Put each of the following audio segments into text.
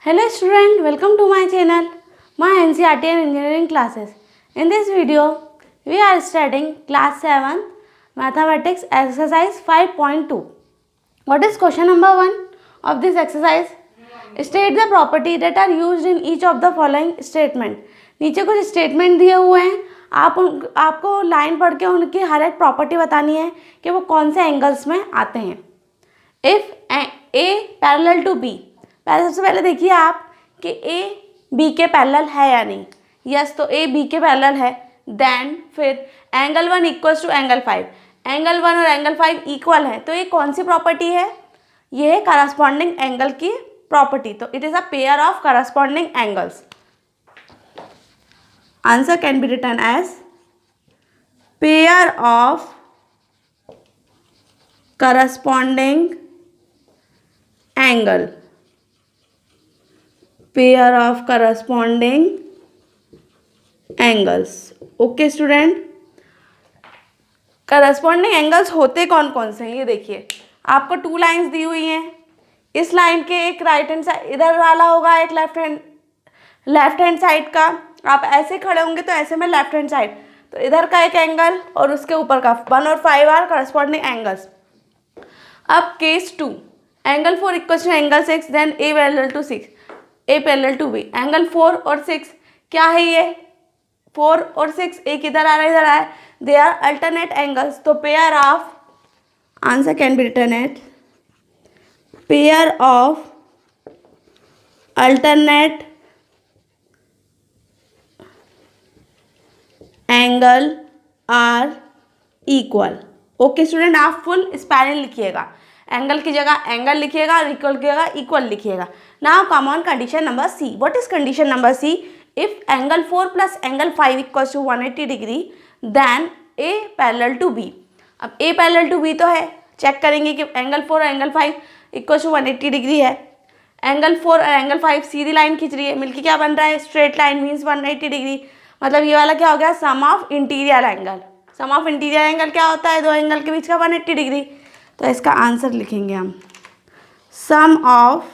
Hello student, welcome to my channel, my NCERT and engineering classes. In this video, we are studying class 7 mathematics exercise 5.2. What is question number 1 of this exercise? State the property that are used in each of the following statement. नीचे कुछ statement दिए हुए हैं, आपको line पढ़ के उनकी हर एक प्रॉपर्टी बतानी है कि वो कौन से एंगल्स में आते हैं. If A parallel to B, सबसे पहले देखिए आप कि ए बी के पैरेलल है या नहीं. यस, तो ए बी के पैरेलल है. देन फिर angle 1 equals to angle 5, angle 1 और एंगल 5 इक्वल है. तो ये कौन सी प्रॉपर्टी है? ये है करस्पॉन्डिंग एंगल की प्रॉपर्टी. तो it is a pair of corresponding angles. Answer can be written as pair of corresponding angle, pair of corresponding angles. Okay student, corresponding angles होते कौन कौन से हैं ये देखिए. आपको 2 लाइंस दी हुई हैं. इस लाइन के एक राइट हैंड साइड इधर वाला होगा, एक लेफ्ट हैंड साइड का. आप ऐसे खड़े होंगे तो ऐसे में लेफ्ट हैंड साइड, तो इधर का एक एंगल और उसके ऊपर का 1 और 5 आर करस्पॉन्डिंग एंगल्स. अब case 2, angle 4 equals to angle 6, then A parallel to 6, A parallel to B. Angle 4 और 6 क्या है? ये 4 और 6 एक इधर आ रहा है, इधर आ रहा है. They are alternate angles. तो pair of, answer can be written at pair of alternate angle are equal. Okay student, आप फुल स्पेलिंग लिखिएगा. एंगल की जगह एंगल लिखिएगा और इक्वल की जगह इक्वल लिखिएगा. Now come on condition number C. What is condition number C? If angle 4 plus angle 5 equals to 180 degree, then A parallel to B. अब ए पैरेलल टू बी तो है, चेक करेंगे कि एंगल 4 और angle 5 equals to 180 degree है. Angle 4 और angle 5 सीधी line खींच रही है, मिलकर क्या बन रहा है? Straight line means 180 degree. मतलब ये वाला क्या हो गया? Sum of interior angle. Sum of interior angle क्या होता है? दो एंगल के बीच का 180 डिग्री. तो इसका आंसर लिखेंगे हम सम ऑफ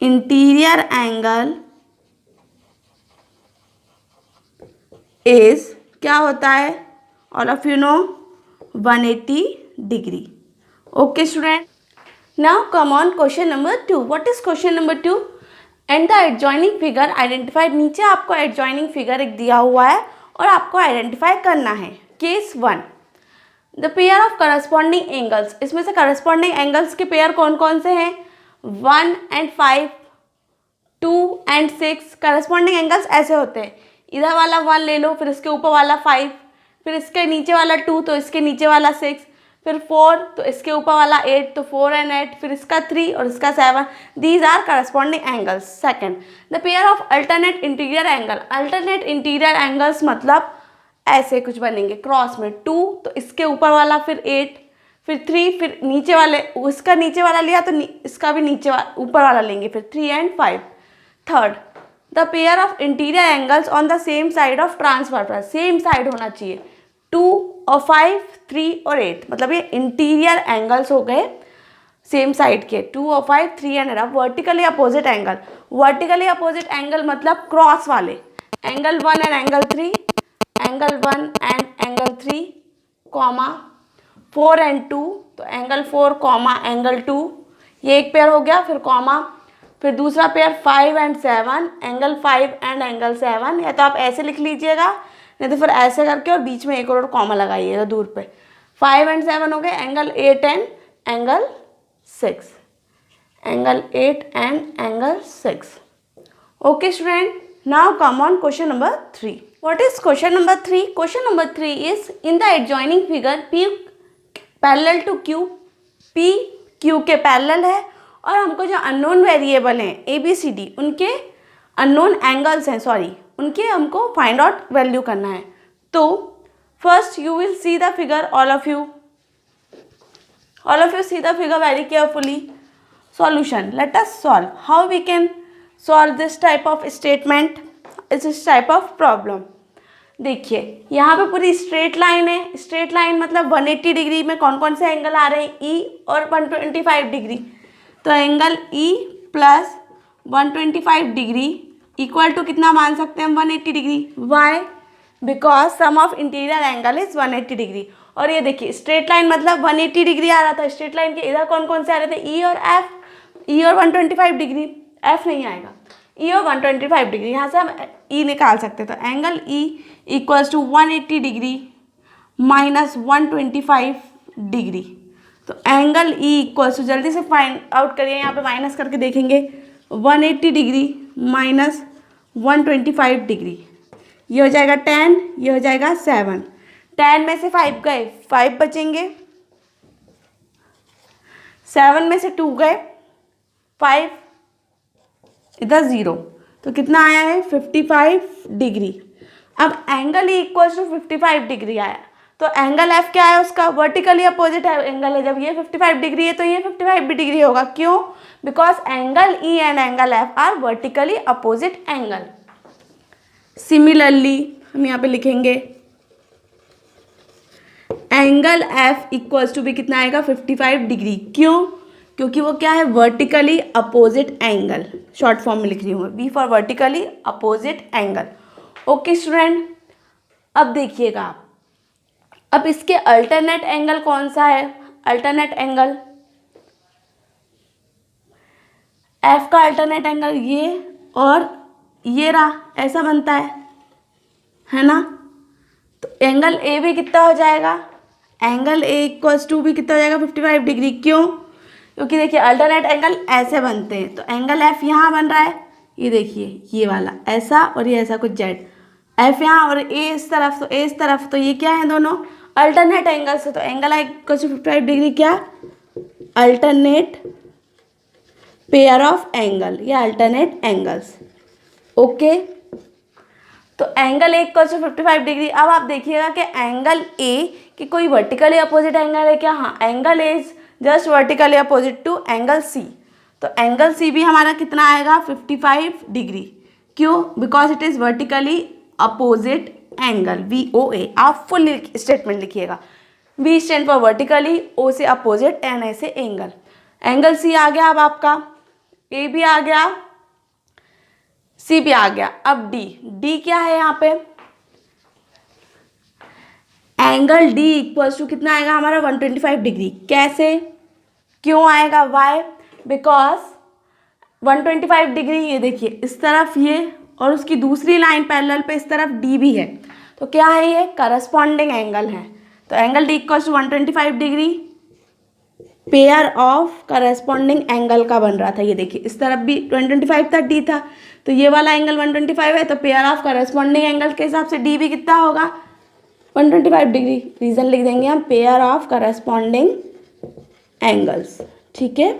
इंटीरियर एंगल इज क्या होता है? All of you know 180 degree. Okay student, now come on question number 2. What is question number 2? And the adjoining figure identified. नीचे आपको एडजॉइनिंग फिगर एक दिया हुआ है और आपको आइडेंटिफाई करना है. Case 1, the pair of corresponding angles. इसमें से करस्पॉन्डिंग एंगल्स के पेयर कौन कौन से हैं? 1 and 5, 2 and 6. करस्पॉन्डिंग एंगल्स ऐसे होते हैं, इधर वाला 1 ले लो, फिर इसके ऊपर वाला 5, फिर इसके नीचे वाला 2 तो इसके नीचे वाला 6, फिर 4 तो इसके ऊपर वाला 8 तो 4 and 8, फिर इसका 3 और इसका 7. These are corresponding angles. Second, the pair of alternate interior angle. Alternate interior angles मतलब ऐसे कुछ बनेंगे क्रॉस में. 2 तो इसके ऊपर वाला, फिर 8, फिर 3, फिर नीचे वाले, उसका नीचे वाला लिया तो इसका भी नीचे ऊपर वाला लेंगे, फिर 3 and 5. Third, the pair of interior angles on the same side of transfer. Same side होना चाहिए. 2 और 5, 3 और 8, मतलब ये इंटीरियर एंगल्स हो गए सेम साइड के. 2 और 5, 3 and 8. Vertically opposite angle. Vertically opposite angle मतलब क्रॉस वाले. Angle 1 and angle 3, angle 1 and angle 3, comma 4 and 2, तो एंगल 4 कॉमा एंगल 2, ये एक पेयर हो गया. फिर कॉमा, फिर दूसरा pair 5 and 7, angle 5 and angle 7. या तो आप ऐसे लिख लीजिएगा, नहीं तो फिर ऐसे करके और बीच में एक और कॉमा लगाइएगा दूर पे. 5 and 7 हो गए. Angle 8 and angle 6, angle 8 and angle 6. Okay student, now come on question number 3. What is question number 3? Question number 3 is in the adjoining figure P parallel to Q. P Q के parallel है और हमको जो unknown variable हैं ABCD, उनके unknown angles हैं, उनके हमको फाइंड आउट वैल्यू करना है. तो first you will see the figure. All of you see the figure very carefully. Solution. Let us solve. How we can solve this type of statement, this type of problem. देखिए यहाँ पे पूरी straight line है. Straight line मतलब 180 degree में कौन कौन से एंगल आ रहे हैं? ई और 125 डिग्री. तो angle E plus 125 degree equal to कितना मान सकते हैं हम 180 degree. Why? Because sum of interior angle is 180 degree. और ये देखिए स्ट्रेट लाइन मतलब 180 डिग्री आ रहा था, स्ट्रेट लाइन के इधर कौन कौन से आ रहे थे, ई और एफ। ई और 125 डिग्री, एफ नहीं आएगा, ई और 125 डिग्री, यहाँ से हम ई निकाल सकते। तो angle E equals to 180 degree minus 125 degree. तो एंगल ई इक्वल्स टू, जल्दी से फाइंड आउट करिए, यहाँ पे माइनस करके देखेंगे, 180 डिग्री माइनस 125 डिग्री, ये हो जाएगा 10, ये हो जाएगा 7। 10 में से 5 गए, 5 बचेंगे, 7 में से 2 गए, 5, इधर 0, तो कितना आया है 55 डिग्री। अब angle E equals to 55 degree आया, तो एंगल एफ क्या है उसका, वर्टिकली अपोजिट एंगल है। जब ये 55 डिग्री है तो ये 55 भी डिग्री होगा। क्यों? Because angle E and angle F R vertically opposite angle. Similarly हम यहाँ पे लिखेंगे एंगल एफ इक्वल्स टू भी कितना आएगा 55 डिग्री। क्यों? क्योंकि वो क्या है, vertically opposite angle. Short form में लिख रही हूँ, B for vertically opposite angle. Okay student, अब देखिएगा आप, अब इसके अल्टरनेट एंगल कौन सा है, अल्टरनेट एंगल एफ का अल्टरनेट एंगल ये और ये रहा, ऐसा बनता है ना। तो एंगल ए भी कितना हो जाएगा, एंगल ए इक्वल्स टू भी कितना हो जाएगा 55 डिग्री। क्यों? क्योंकि देखिए अल्टरनेट एंगल ऐसे बनते हैं। तो एंगल एफ यहाँ बन रहा है, ये देखिए ये वाला ऐसा और ये ऐसा कुछ जेड, एफ यहाँ और ए इस तरफ, तो ए इस तरफ, तो ये क्या है दोनों अल्टरनेट एंगल से। तो angle I equals to 55 degree क्या, अल्टरनेट पेयर ऑफ एंगल या अल्टरनेट एंगल्स। ओके, तो angle A equals to 55 degree. अब आप देखिएगा कि एंगल ए की कोई वर्टिकली अपोजिट एंगल है क्या, हाँ, angle A is just vertically opposite to angle C. तो एंगल सी भी हमारा कितना आएगा 55 डिग्री। क्यों? Because it is vertically opposite angle, V O A. आप फुल स्टेटमेंट लिखिएगा, V stand for vertically, O से अपोजिट, एन ए से एंगल। एंगल सी आ गया, अब आपका ए भी आ गया, सी भी आ गया। अब डी, डी क्या है यहाँ पे, एंगल डी इक्वल्स टू कितना आएगा हमारा 125 डिग्री। कैसे, क्यों आएगा, वाई? बिकॉज 125 डिग्री, ये देखिए इस तरफ ये और उसकी दूसरी लाइन पैरेलल पे इस तरफ डी भी है, तो क्या है ये करस्पॉन्डिंग एंगल है। तो angle D equals to 125 degree pair of corresponding angle का बन रहा था। ये देखिए इस तरफ भी 125 था, डी था, तो ये वाला एंगल 125 है, तो पेयर ऑफ करस्पॉन्डिंग एंगल के हिसाब से डी भी कितना होगा 125 डिग्री। रीजन लिख देंगे हम, पेयर ऑफ करस्पॉन्डिंग एंगल्स। ठीक है,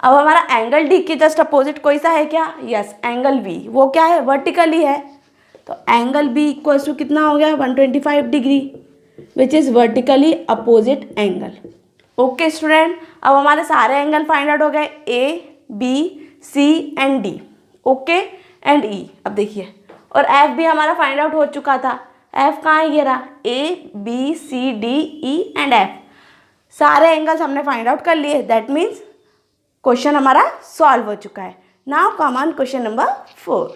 अब हमारा एंगल डी के जस्ट अपोजिट कोई सा है क्या, यस, एंगल बी। वो क्या है, वर्टिकली है, तो एंगल बी इक्वल्स टू कितना हो गया 125 degree, which is vertically opposite angle. Okay student, अब हमारे सारे एंगल फाइंड आउट हो गए, A B C and D, okay, and E. अब देखिए, और एफ भी हमारा फाइंड आउट हो चुका था। एफ कहाँ है, ये रहा, A B C D E and F. सारे एंगल्स हमने फाइंड आउट कर लिए, दैट मीन्स क्वेश्चन हमारा सॉल्व हो चुका है। Now come on question number 4.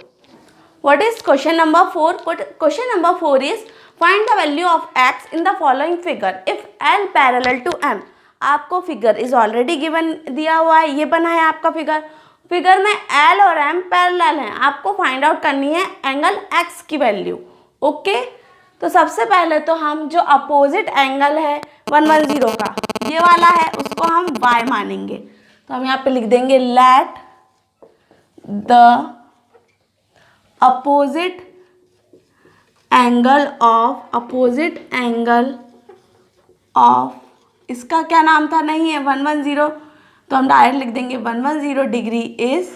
What is question number 4? Question number 4 is find the value of x in the following figure if L parallel to M. आपको figure is already given दिया हुआ है, ये बना है आपका फिगर। फिगर में L और M पैरेलल हैं, आपको फाइंड आउट करनी है एंगल x की वैल्यू। ओके, तो सबसे पहले तो हम जो अपोजिट एंगल है 110 का, ये वाला है, उसको हम y मानेंगे। तो हम यहाँ पे लिख देंगे let the opposite angle of, इसका क्या नाम था, नहीं है 110, तो हम डायरेक्ट लिख देंगे 110 degree is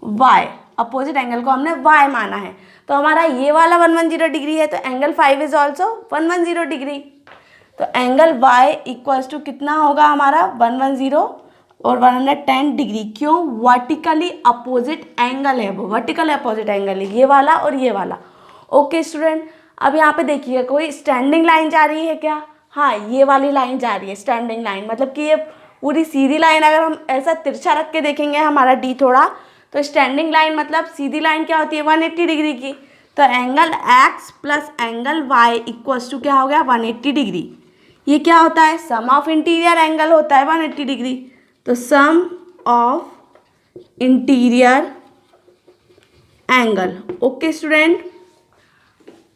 y। Opposite angle को हमने y माना है, तो हमारा ये वाला 110 डिग्री है, तो एंगल 5 इज ऑल्सो 110 डिग्री। तो एंगल y इक्वल्स टू कितना होगा हमारा 110 और 110 डिग्री। क्यों? वर्टिकली अपोजिट एंगल है, वो वर्टिकली अपोजिट एंगल है, ये वाला और ये वाला। ओके स्टूडेंट, अब यहाँ पे देखिए कोई स्टैंडिंग लाइन जा रही है क्या, हाँ, ये वाली लाइन जा रही है स्टैंडिंग लाइन, मतलब कि ये पूरी सीधी लाइन अगर हम ऐसा तिरछा रख के देखेंगे हमारा डी थोड़ा, तो स्टैंडिंग लाइन मतलब सीधी लाइन क्या होती है 180 डिग्री की। तो angle x plus angle Y equals to क्या हो गया 180 डिग्री। ये क्या होता है सम ऑफ इंटीरियर एंगल होता है 180 डिग्री। तो sum of interior angle. Okay student,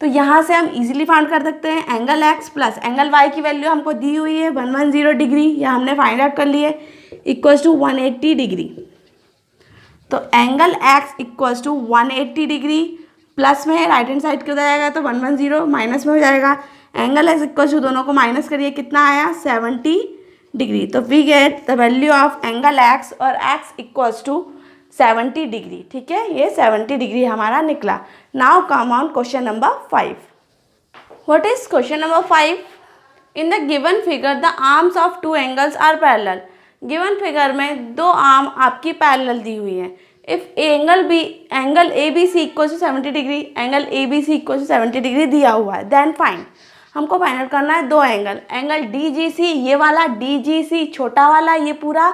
तो यहाँ से हम इजीली फाइंड कर सकते हैं angle x plus angle y की वैल्यू हमको दी हुई है 110 डिग्री, या हमने फाइंड आउट कर लिए इक्वल्स टू 180 डिग्री। तो angle X equals to 180 degree, plus में है राइट हैंड साइड किधर जाएगा तो 110, माइनस में हो जाएगा एंगल एक्स इक्वल्स टू दोनों को माइनस करिए कितना आया 70 डिग्री। तो we get the value of angle X और एक्स इक्वल्स टू 70 डिग्री। ठीक है, ये 70 डिग्री हमारा निकला। Now come on question number 5। What is question number 5? In the given figure the arms of two angles are parallel. Given figure में दो arm आपकी parallel दी हुई है। इफ angle A B C equal to 70 degree, angle A B C equal to 70 degree दिया हुआ है, देन फाइंड। हमको फाइंड आउट करना है दो एंगल डी जी सी, ये वाला डी जी सी छोटा वाला ये पूरा,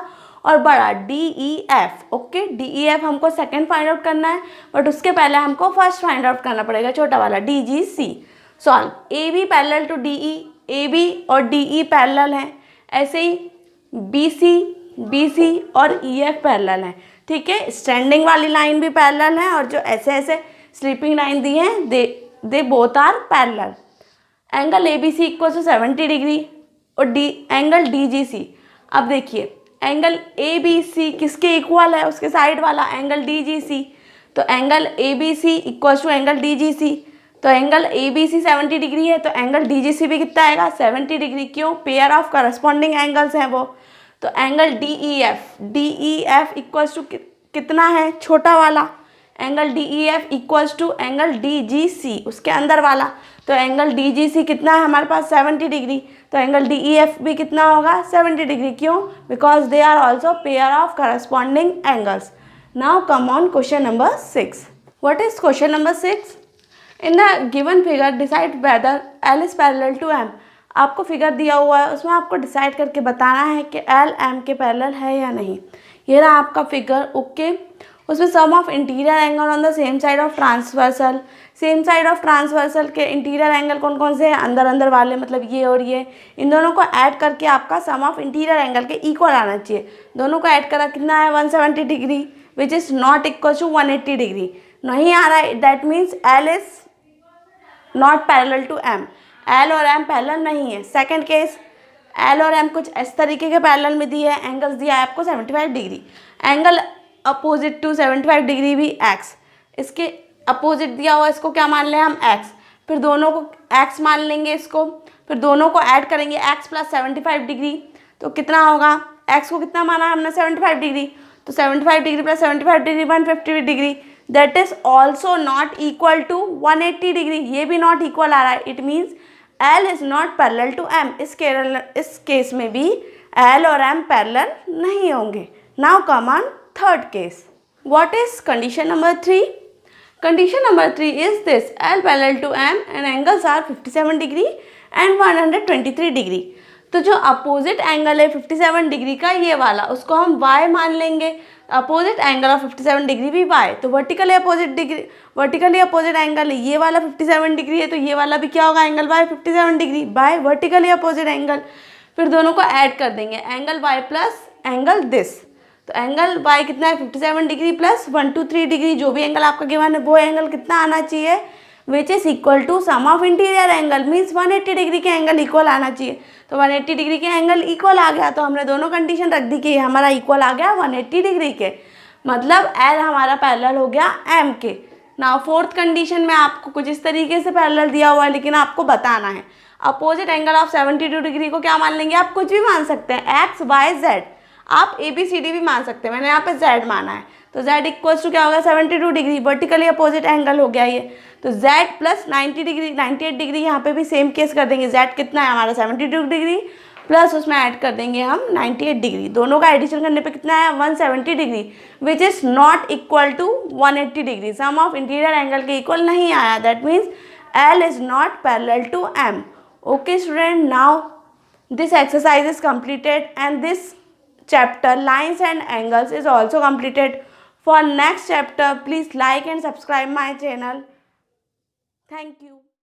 और बड़ा D E F. Okay, D E F हमको सेकेंड फाइंड आउट करना है, बट उसके पहले हमको फर्स्ट फाइंड आउट करना पड़ेगा छोटा वाला D G C. Solve. A B parallel to D E, A B और डी ई पैरेलल हैं। ऐसे ही बी सी और ई एफ पैरेलल हैं। ठीक है, स्टैंडिंग वाली लाइन भी पैरेलल है, और जो ऐसे ऐसे स्लीपिंग लाइन दी हैं they both are parallel. Angle A B C equal to 70 degree और एंगल डी जी सी। अब देखिए एंगल ए बी सी किसके इक्वल है, उसके साइड वाला एंगल डी जी सी। तो angle A B C equal to angle D G C. तो angle A B C 70 degree है, तो एंगल डी जी सी भी कितना आएगा 70 डिग्री। क्यों? पेयर ऑफ करस्पॉन्डिंग एंगल्स हैं वो। तो angle D E F equals to कितना है छोटा वाला, angle D E F equals to angle D G C उसके अंदर वाला। तो एंगल डी जी सी कितना है हमारे पास 70 डिग्री, तो एंगल डी ई एफ भी कितना होगा 70 डिग्री। क्यों? Because they are also pair of corresponding angles. Now come on question number 6। What is question number 6? In the given figure decide whether L is parallel to M. आपको figure दिया हुआ है, उसमें आपको डिसाइड करके बताना है कि एल एम के पैरेलल है या नहीं। ये रहा आपका फिगर। ओके, उसमें sum of interior angle on the same side of transversal. Same side of transversal के इंटीरियर एंगल कौन कौन से हैं, अंदर अंदर वाले, मतलब ये और ये। इन दोनों को ऐड करके आपका सम ऑफ इंटीरियर एंगल के इक्वल आना चाहिए। दोनों को ऐड करा कितना है 170 degree, which is not equal to 180 degree. नहीं आ रहा है, that means L is not parallel to M. L और एम पैरेलल नहीं है। सेकेंड केस, एल और एम कुछ इस तरीके के पैरेलल में दिए है, एंगल्स दिया है आपको 75 degree. Angle opposite to 75 degree भी एक्स, इसके अपोजिट दिया हुआ, इसको क्या मान लें हम एक्स, फिर दोनों को एक्स मान लेंगे इसको, फिर दोनों को ऐड करेंगे एक्स प्लस 75 डिग्री। तो कितना होगा, एक्स को कितना माना हमने 75 डिग्री, तो 75 degree plus 75 degree 150 degree, that is also not equal to 180 degree. ये भी नॉट इक्वल आ रहा है, it means L is not parallel to M. इस केस में भी एल और एम पैरेलल नहीं होंगे। Now come on third case. What is condition number 3? Condition number 3 is this, L parallel to M and angles are 57 degree and 123 degree. तो जो opposite angle है 57 degree का ये वाला, उसको हम y मान लेंगे। अपोजिट एंगल ऑफ 57 डिग्री भी y, तो वर्टिकली अपोजिट एंगल है ये वाला 57 डिग्री है, तो ये वाला भी क्या होगा angle y 57 degree by vertically opposite angle. फिर दोनों को ऐड कर देंगे, angle y plus angle this. तो एंगल y कितना है 57 डिग्री प्लस 123 डिग्री, जो भी एंगल आपका गिवन है वो एंगल कितना आना चाहिए, which is equal to sum of interior angle, means 180 degree के एंगल इक्वल आना चाहिए। तो 180 डिग्री के एंगल इक्वल आ गया, तो हमने दोनों कंडीशन रख दी कि हमारा इक्वल आ गया 180 डिग्री के, मतलब एल हमारा पैरेलल हो गया एम के। नाउ फोर्थ कंडीशन में आपको कुछ इस तरीके से पैरेलल दिया हुआ है, लेकिन आपको बताना है अपोजिट एंगल ऑफ 72 डिग्री को क्या मान लेंगे, आप कुछ भी मान सकते हैं, एक्स वाई जेड, आप ए बी सी डी भी मान सकते हैं, मैंने यहाँ पे z माना है। तो z इक्वल्स टू क्या होगा 72 डिग्री, वर्टिकली अपोजिट एंगल हो गया ये। तो z प्लस 90 डिग्री 98 डिग्री, यहाँ पे भी सेम केस कर देंगे, z कितना है हमारा 72 डिग्री प्लस उसमें ऐड कर देंगे हम 98 डिग्री, दोनों का एडिशन करने पे कितना है 170 degree, which is not equal to 180 degree. Sum of interior angle के इक्वल नहीं आया, that means L is not parallel to M. Okay student, now this exercise is completed and this chapter lines and angles is also completed. For next chapter, please like and subscribe my channel. Thank you.